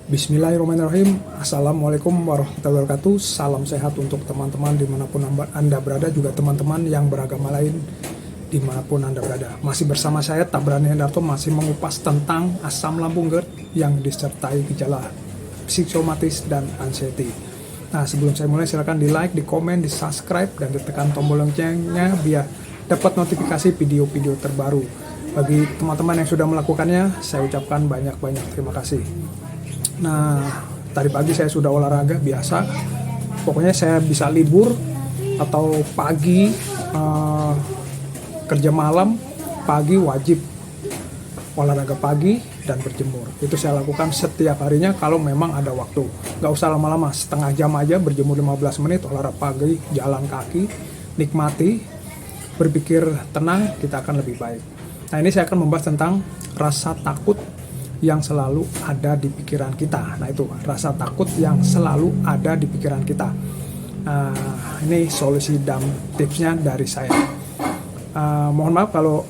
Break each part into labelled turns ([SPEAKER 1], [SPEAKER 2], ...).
[SPEAKER 1] Bismillahirrahmanirrahim. Assalamualaikum warahmatullahi wabarakatuh. Salam sehat untuk teman-teman dimanapun Anda berada, juga teman-teman yang beragama lain dimanapun Anda berada. Masih bersama saya Tabrani Hendarto, masih mengupas tentang asam lambung GERD yang disertai gejala psikosomatis dan anxiety. Nah, sebelum saya mulai, silakan di like, di komen, di subscribe, dan ditekan tombol loncengnya biar dapat notifikasi video-video terbaru. Bagi teman-teman yang sudah melakukannya, saya ucapkan banyak-banyak terima kasih. Nah, tadi pagi saya sudah olahraga biasa. Pokoknya saya bisa libur atau pagi kerja malam, pagi wajib olahraga pagi dan berjemur. Itu saya lakukan setiap harinya kalau memang ada waktu. Gak usah lama-lama, setengah jam aja berjemur 15 menit, olahraga pagi, jalan kaki, nikmati, berpikir tenang, kita akan lebih baik. Nah, ini saya akan membahas tentang rasa takut yang selalu ada di pikiran kita. Nah, itu rasa takut yang selalu ada di pikiran kita. Ini solusi dan tipsnya dari saya. Mohon maaf kalau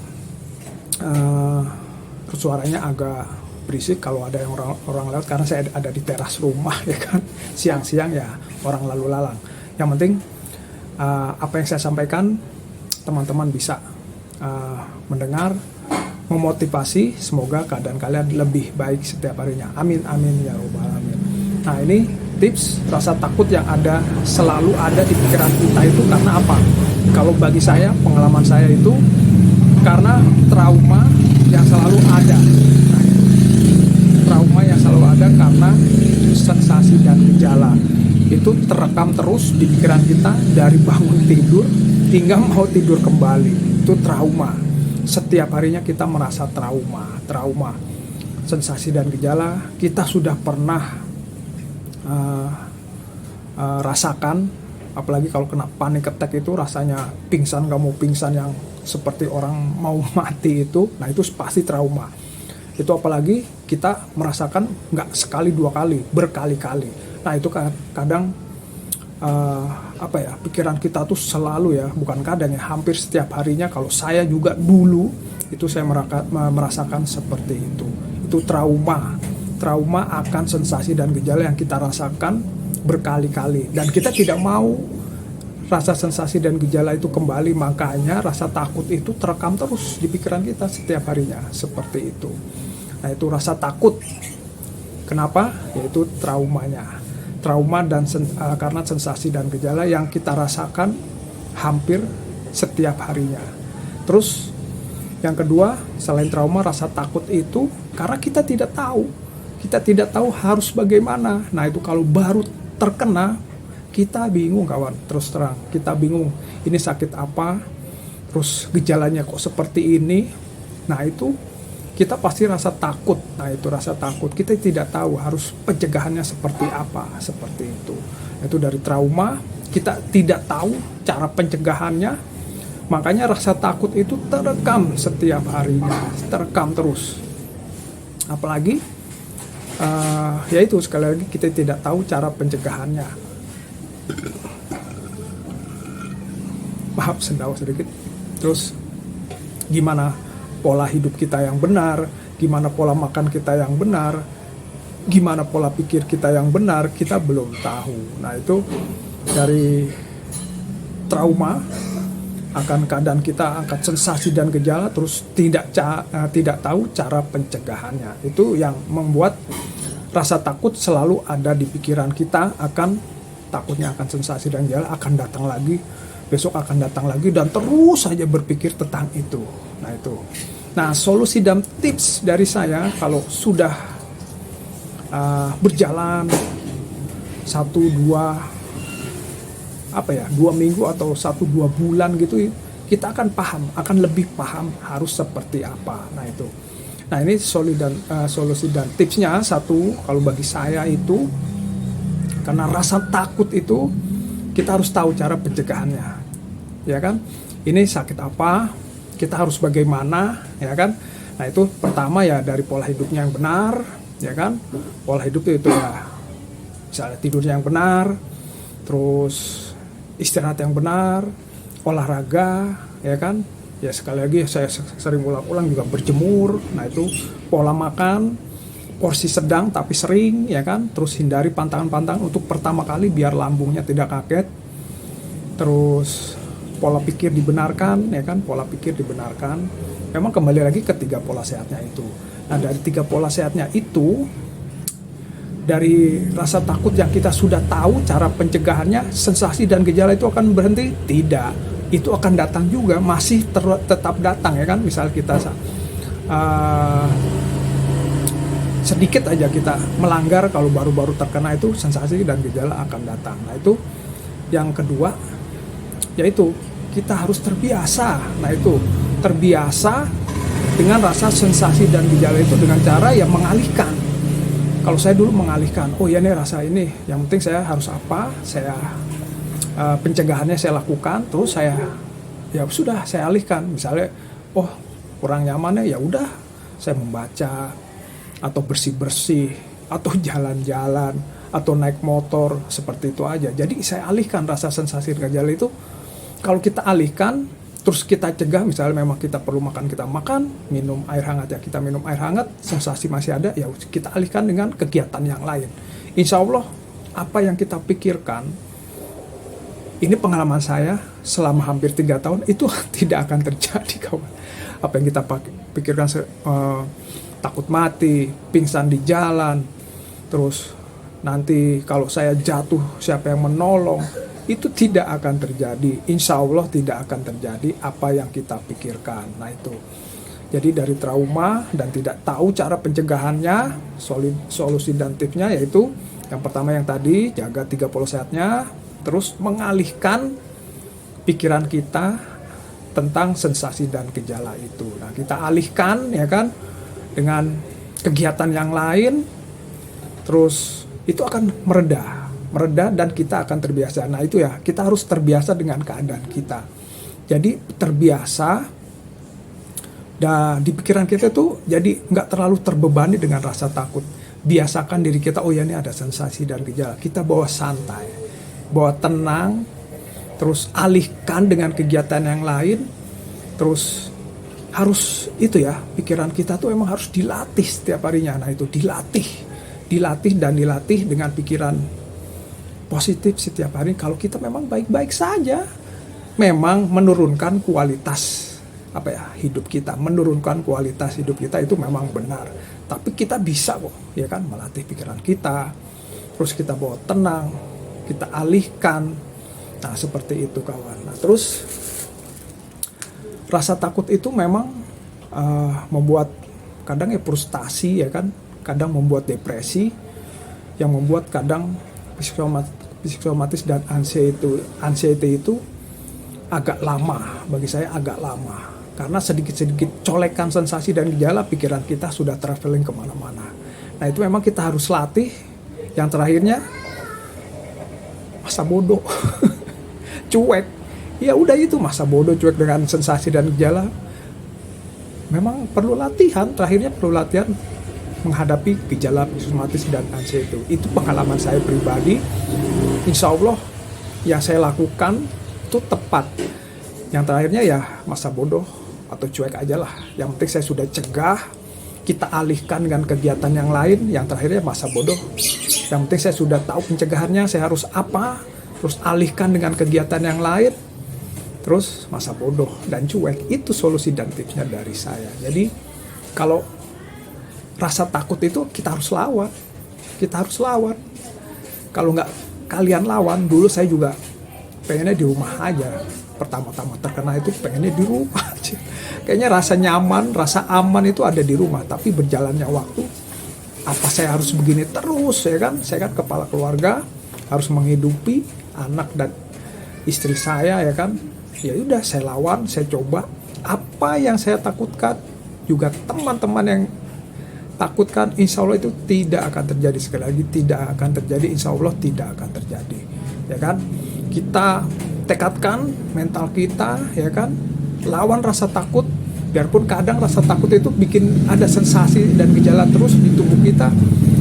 [SPEAKER 1] suaranya agak berisik kalau ada yang orang lewat, karena saya ada di teras rumah, ya kan. Siang-siang ya orang lalu lalang. Yang penting apa yang saya sampaikan teman-teman bisa mendengar, memotivasi, semoga keadaan kalian lebih baik setiap harinya. Amin amin ya rabbal alamin. Nah, ini tips rasa takut yang selalu ada di pikiran kita itu karena apa? Kalau bagi saya, pengalaman saya itu karena trauma yang selalu ada. Nah, trauma yang selalu ada karena sensasi dan gejala itu terekam terus di pikiran kita dari bangun tidur hingga mau tidur kembali. Itu trauma. Setiap harinya kita merasa trauma, sensasi dan gejala kita sudah pernah rasakan. Apalagi kalau kena panic attack, itu rasanya pingsan, kamu pingsan yang seperti orang mau mati itu. Nah, itu pasti trauma. Itu apalagi kita merasakan nggak sekali dua kali, berkali-kali. Nah, itu kadang pikiran kita tuh selalu, ya bukan kadang ya, hampir setiap harinya. Kalau saya juga dulu itu saya merasakan seperti itu trauma akan sensasi dan gejala yang kita rasakan berkali-kali, dan kita tidak mau rasa sensasi dan gejala itu kembali. Makanya rasa takut itu terekam terus di pikiran kita setiap harinya seperti itu. Nah, itu rasa takut. Kenapa? Yaitu trauma dan karena sensasi dan gejala yang kita rasakan hampir setiap harinya. Terus yang kedua, selain trauma, rasa takut itu karena kita tidak tahu harus bagaimana. Nah, itu kalau baru terkena kita bingung, kawan. Terus terang kita bingung, ini sakit apa, terus gejalanya kok seperti ini. Nah, itu kita pasti rasa takut. Nah, itu rasa takut, kita tidak tahu harus pencegahannya seperti apa, seperti itu. Itu dari trauma, kita tidak tahu cara pencegahannya. Makanya rasa takut itu terekam setiap harinya, terekam terus. Apalagi yaitu sekali lagi kita tidak tahu cara pencegahannya. Maaf, sendawa sedikit. Terus gimana pola hidup kita yang benar, gimana pola makan kita yang benar, gimana pola pikir kita yang benar, kita belum tahu. Nah, itu dari trauma akan keadaan kita, akan sensasi dan gejala, terus tidak tahu cara pencegahannya. Itu yang membuat rasa takut selalu ada di pikiran kita. Takutnya akan sensasi dan gejala akan datang lagi, besok akan datang lagi, dan terus saja berpikir tentang itu. Nah, itu. Nah, solusi dan tips dari saya kalau sudah berjalan 2 minggu atau 1-2 bulan gitu, kita akan lebih paham harus seperti apa. Nah, itu. Nah, ini solusi dan tipsnya. Satu, kalau bagi saya itu karena rasa takut itu kita harus tahu cara pencegahannya, ya kan. Ini sakit apa, kita harus bagaimana, ya kan. Nah, itu pertama ya dari pola hidupnya yang benar, ya kan. Pola hidup itu ya misalnya tidurnya yang benar, terus istirahat yang benar, olahraga, ya kan. Ya, sekali lagi saya sering ulang-ulang juga berjemur. Nah, itu pola makan, porsi sedang tapi sering, ya kan. Terus hindari pantangan-pantangan untuk pertama kali biar lambungnya tidak kaget. Terus pola pikir dibenarkan, ya kan, pola pikir dibenarkan. Memang kembali lagi ke 3 pola sehatnya itu. Nah, dari 3 pola sehatnya itu, dari rasa takut yang kita sudah tahu cara pencegahannya, sensasi dan gejala itu akan berhenti? Tidak, itu akan datang juga, masih tetap datang, ya kan. Misal kita sedikit aja kita melanggar, kalau baru-baru terkena itu sensasi dan gejala akan datang. Nah, itu yang kedua, yaitu kita harus terbiasa. Nah, itu terbiasa dengan rasa sensasi dan gejala itu dengan cara yang mengalihkan. Kalau saya dulu mengalihkan, oh ya nih rasa ini, yang penting saya harus apa, saya pencegahannya saya lakukan, terus saya ya sudah saya alihkan. Misalnya, oh kurang nyamannya, ya udah saya membaca atau bersih-bersih atau jalan-jalan atau naik motor, seperti itu aja. Jadi saya alihkan rasa sensasi dan gejala itu. Kalau kita alihkan, terus kita cegah, misalnya memang kita perlu makan, kita makan, minum air hangat, ya kita minum air hangat, sensasi masih ada, ya kita alihkan dengan kegiatan yang lain. Insya Allah, apa yang kita pikirkan, ini pengalaman saya selama hampir 3 tahun, itu tidak akan terjadi, kawan. Apa yang kita pikirkan, takut mati, pingsan di jalan, terus nanti kalau saya jatuh, siapa yang menolong, itu tidak akan terjadi. Insya Allah tidak akan terjadi apa yang kita pikirkan. Nah, itu jadi dari trauma dan tidak tahu cara pencegahannya, solusi dan tipsnya, yaitu yang pertama yang tadi, jaga 3 pola sehatnya, terus mengalihkan pikiran kita tentang sensasi dan gejala itu. Nah, kita alihkan, ya kan, dengan kegiatan yang lain, terus itu akan mereda dan kita akan terbiasa. Nah, itu ya, kita harus terbiasa dengan keadaan kita. Jadi terbiasa, dan di pikiran kita tuh jadi nggak terlalu terbebani dengan rasa takut. Biasakan diri kita, oh ya ini ada sensasi dan gejala, kita bawa santai, bawa tenang, terus alihkan dengan kegiatan yang lain. Terus harus itu ya, pikiran kita tuh emang harus dilatih setiap harinya. Nah, itu dilatih dengan pikiran positif setiap hari. Kalau kita memang baik-baik saja, memang menurunkan kualitas hidup kita, menurunkan kualitas hidup kita itu memang benar. Tapi kita bisa kok, ya kan, melatih pikiran kita, terus kita bawa tenang, kita alihkan. Nah, seperti itu, kawan. Nah, terus rasa takut itu memang membuat kadang frustasi, ya kan, kadang membuat depresi, yang membuat kadang psikosomatis dan anxiety itu agak lama, bagi saya agak lama, karena sedikit-sedikit colekan sensasi dan gejala, pikiran kita sudah traveling kemana-mana. Nah, itu memang kita harus latih. Yang terakhirnya, masa bodoh, cuek, ya udah itu masa bodoh, cuek dengan sensasi dan gejala. Memang perlu latihan, terakhirnya perlu latihan menghadapi gejala psikosomatis dan anxiety itu pengalaman saya pribadi. Insya Allah yang saya lakukan itu tepat. Yang terakhirnya ya masa bodoh atau cuek aja lah. Yang penting saya sudah cegah, kita alihkan dengan kegiatan yang lain. Yang terakhirnya masa bodoh. Yang penting saya sudah tahu pencegahannya, saya harus apa, terus alihkan dengan kegiatan yang lain. Terus masa bodoh dan cuek, itu solusi dan tipsnya dari saya. Jadi kalau rasa takut itu kita harus lawan. Kalau nggak kalian lawan, dulu saya juga pengennya di rumah aja. Pertama-tama terkena itu pengennya di rumah aja. Kayaknya rasa nyaman, rasa aman itu ada di rumah. Tapi berjalannya waktu, apa saya harus begini terus, ya kan? Saya kan kepala keluarga, harus menghidupi anak dan istri saya, ya kan? Ya udah, saya lawan, saya coba. Apa yang saya takutkan, juga teman-teman yang takutkan, insya Allah itu tidak akan terjadi. Sekali lagi, tidak akan terjadi, insya Allah tidak akan terjadi, ya kan. Kita tekadkan mental kita, ya kan, lawan rasa takut. Biarpun kadang rasa takut itu bikin ada sensasi dan gejala terus di tubuh kita,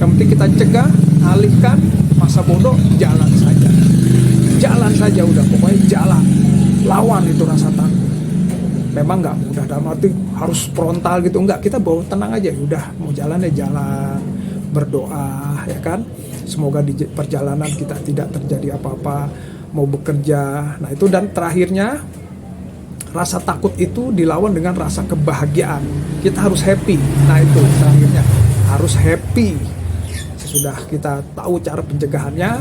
[SPEAKER 1] yang penting kita cegah, alihkan. Masa bodoh, jalan saja udah, pokoknya jalan, lawan itu rasa takut. Memang nggak mudah, dalam arti harus frontal gitu, enggak, kita bawa tenang aja, udah mau jalan ya jalan, berdoa, ya kan, semoga di perjalanan kita tidak terjadi apa-apa, mau bekerja. Nah itu, dan terakhirnya rasa takut itu dilawan dengan rasa kebahagiaan. Kita harus happy. Nah itu terakhirnya, harus happy. Sesudah kita tahu cara pencegahannya,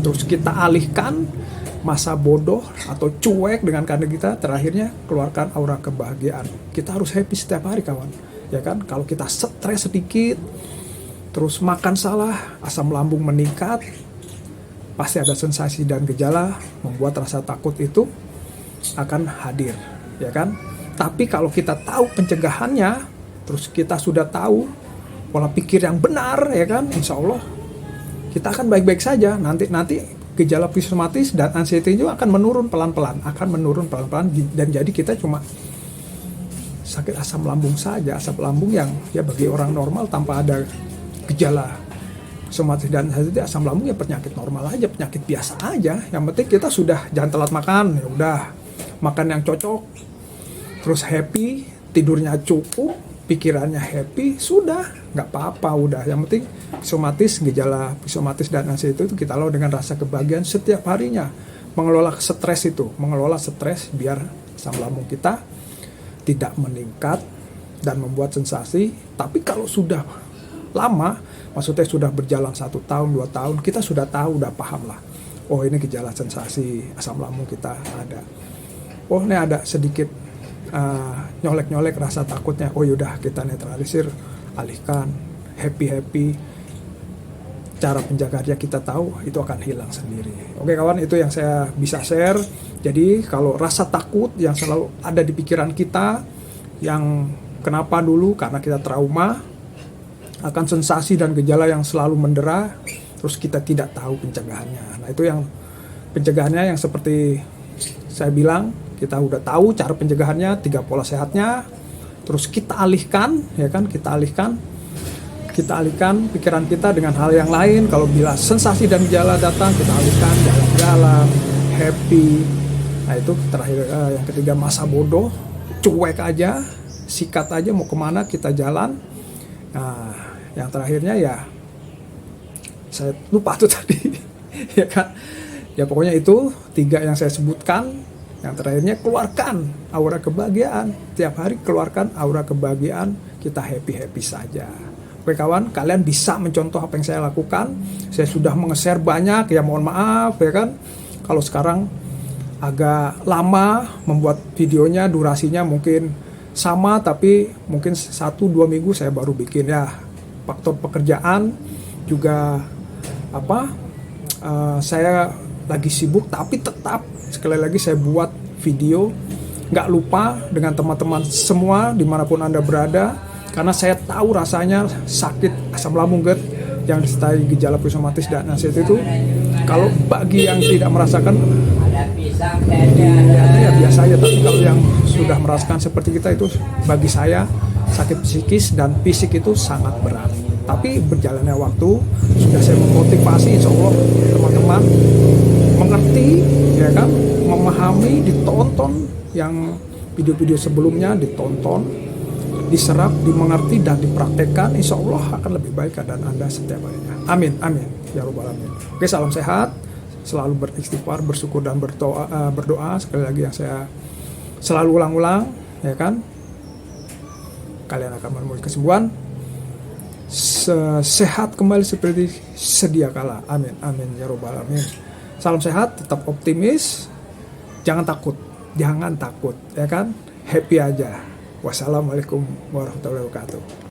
[SPEAKER 1] terus kita alihkan masa bodoh atau cuek dengan keadaan kita, terakhirnya keluarkan aura kebahagiaan. Kita harus happy setiap hari, kawan, ya kan. Kalau kita stres sedikit, terus makan salah, asam lambung meningkat, pasti ada sensasi dan gejala membuat rasa takut itu akan hadir, ya kan. Tapi kalau kita tahu pencegahannya, terus kita sudah tahu pola pikir yang benar, ya kan, insya Allah kita akan baik-baik saja. Nanti gejala psikosomatis dan anxiety itu akan menurun pelan-pelan, dan jadi kita cuma sakit asam lambung saja, asam lambung yang ya bagi orang normal tanpa ada gejala psikosomatis dan anxiety, asam lambung ya penyakit normal aja, penyakit biasa aja. Yang penting kita sudah jangan telat makan, ya udah makan yang cocok, terus happy, tidurnya cukup, pikirannya happy, sudah nggak apa-apa, udah. Yang penting psikosomatis, gejala psikosomatis dan anxiety itu kita lawan dengan rasa kebahagiaan setiap harinya. Mengelola stres itu, mengelola stres biar asam lambung kita tidak meningkat dan membuat sensasi. Tapi kalau sudah lama, maksudnya sudah berjalan 1 tahun, 2 tahun, kita sudah tahu, udah paham lah, oh ini gejala sensasi asam lambung kita ada, oh ini ada sedikit nyolek-nyolek rasa takutnya, oh yaudah kita netralisir, alihkan, happy, cara penjagaannya kita tahu, itu akan hilang sendiri. Oke kawan, itu yang saya bisa share. Jadi kalau rasa takut yang selalu ada di pikiran kita, yang kenapa dulu, karena kita trauma akan sensasi dan gejala yang selalu mendera, terus kita tidak tahu pencegahannya. Nah itu yang pencegahannya yang seperti saya bilang, kita udah tahu cara pencegahannya, 3 pola sehatnya, terus kita alihkan, ya kan, kita alihkan pikiran kita dengan hal yang lain. Kalau bila sensasi dan gejala datang, kita alihkan jalan-jalan, happy. Nah itu terakhir, yang ketiga masa bodoh, cuek aja, sikat aja mau kemana kita jalan. Nah yang terakhirnya ya saya lupa tuh tadi, ya kan, ya pokoknya itu 3 yang saya sebutkan. Yang terakhirnya, keluarkan aura kebahagiaan. Tiap hari keluarkan aura kebahagiaan, kita happy-happy saja. Oke kawan, kalian bisa mencontoh apa yang saya lakukan. Saya sudah menge-share banyak, ya mohon maaf, ya kan. Kalau sekarang agak lama membuat videonya, durasinya mungkin sama, tapi mungkin 1-2 minggu saya baru bikin, ya. Faktor pekerjaan juga saya lagi sibuk, tapi tetap sekali lagi saya buat video, nggak lupa dengan teman-teman semua dimanapun Anda berada, karena saya tahu rasanya sakit asam lambung yang disertai gejala psikosomatis dan anxiety itu. Kalau bagi yang tidak merasakan ya biasa aja, tapi kalau yang sudah merasakan seperti kita, itu bagi saya sakit psikis dan fisik itu sangat berat. Tapi berjalannya waktu sudah saya memotivasi, insya Allah teman-teman mengerti, ya kan, memahami, ditonton yang video-video sebelumnya, ditonton, diserap, dimengerti dan dipraktekkan, insya Allah akan lebih baik keadaan Anda setiap harinya. Amin, amin, ya Rabbal Alamin. Oke, salam sehat, selalu beristighfar, bersyukur dan berdoa. Sekali lagi yang saya selalu ulang-ulang, ya kan, kalian akan menemui kesembuhan, sehat kembali seperti sedia kala. Amin, amin, ya Rabbal Alamin. Salam sehat, tetap optimis, jangan takut, ya kan, happy aja. Wassalamualaikum warahmatullahi wabarakatuh.